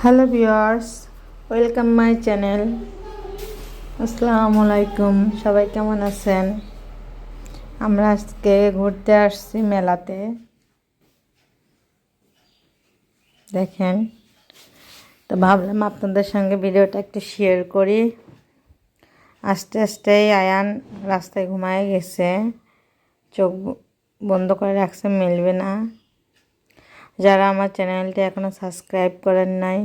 Hello viewers, welcome my channel. আসসালামু আলাইকুম। সবাই কেমন আছেন? আমরা আজকে ঘুরতে আসছি মেলাতে। দেখেন, তো ভাবলাম আপনাদের সঙ্গে ভিডিওটা একটু শেয়ার করি। আস্তে আস্তেই আয়ান রাস্তায় ঘুমায় গেছে, চোখ বন্ধ করে রাখছে, মিলবে না। যারা আমার চ্যানেলটি এখনও সাবস্ক্রাইব করেন নাই,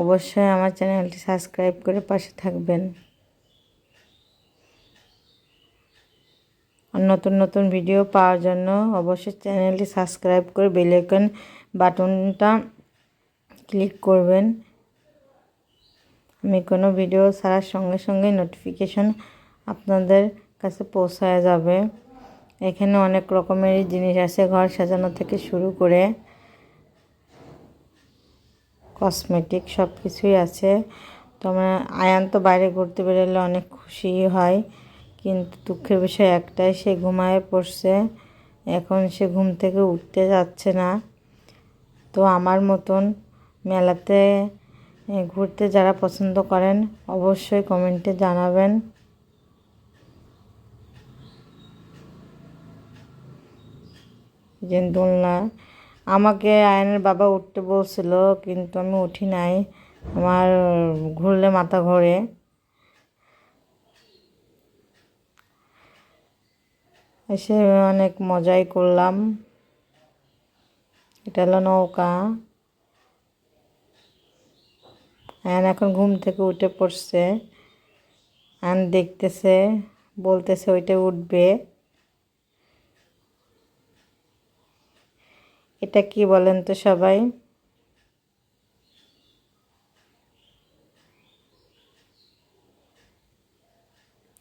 অবশ্যই আমার চ্যানেলটি সাবস্ক্রাইব করে পাশে থাকবেন। আর নতুন নতুন ভিডিও পাওয়ার জন্য অবশ্যই চ্যানেলটি সাবস্ক্রাইব করে বেল আইকন বাটনটা ক্লিক করবেন। আমি কোনো ভিডিও ছাড়ার সঙ্গে সঙ্গে নোটিফিকেশন আপনাদের কাছে পৌঁছায় যাবে। এখানে অনেক রকমেরই জিনিস আছে, ঘর সাজানো থেকে শুরু করে কসমেটিক সব কিছুই আছে। তো আয়ান তো বাইরে ঘুরতে বেরোলে অনেক খুশি হয়, কিন্তু দুঃখের বিষয় একটাই, সে ঘুমায় পড়ছে। এখন সে ঘুম থেকে উঠতে যাচ্ছে না। তো আমার মতন মেলাতে ঘুরতে যারা পছন্দ করেন অবশ্যই কমেন্টে জানাবেন। যে দোলনা, আমাকে আয়নের বাবা উঠতে বলছিল, কিন্তু আমি উঠি নাই। আমার ঘুরলে মাথা ঘোরে। এসে অনেক মজাই করলাম। এটা হলো নৌকা। আয়ন এখন ঘুম থেকে উঠে পড়ছে। আয়ন দেখতেছে, বলতেছে ওইটা উঠবে। এটা কি বলেন তো সবাই?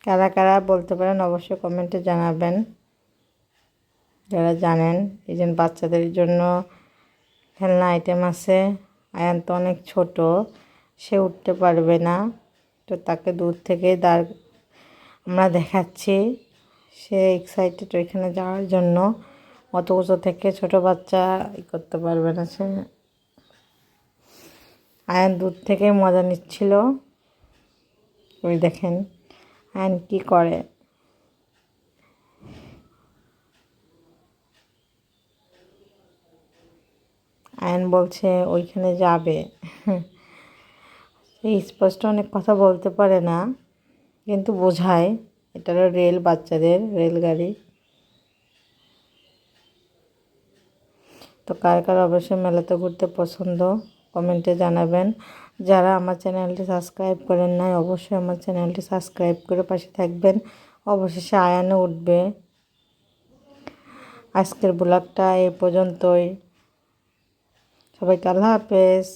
কারা কারা বলতে পারেন অবশ্যই কমেন্টে জানাবেন, যারা জানেন। এই জন্য বাচ্চাদের জন্য খেলনা আইটেম আছে। আয়ান তো অনেক ছোট, সে উঠতে পারবে না, তো তাকে দূর থেকে আমরা দেখাচ্ছি। সে এক্সাইটেড ওইখানে যাওয়ার জন্য। অত উঁচু থেকে ছোট বাচ্চা করতে পারবে না। সে আয়ান দূর থেকে মজা নিচ্ছিল। ওই দেখেন আয়ান কি করে। আয়ান বলছে ওইখানে যাবে। স্পষ্ট অনেক কথা বলতে পারে না, কিন্তু বোঝায়। এটা হলো রেল, বাচ্চাদের রেলগাড়ি। তো কার কার অবশ্যই মেলাতে ঘুরতে পছন্দ কমেন্টে জানাবেন। যারা আমার চ্যানেলটি সাবস্ক্রাইব করেন নাই অবশ্যই আমার চ্যানেলটি সাবস্ক্রাইব করে পাশে থাকবেন। অবশেষে আয়ানও উঠবে। আজকের ব্লগটা এই পর্যন্তই। সবাইকে আল্লাহ হাফেজ।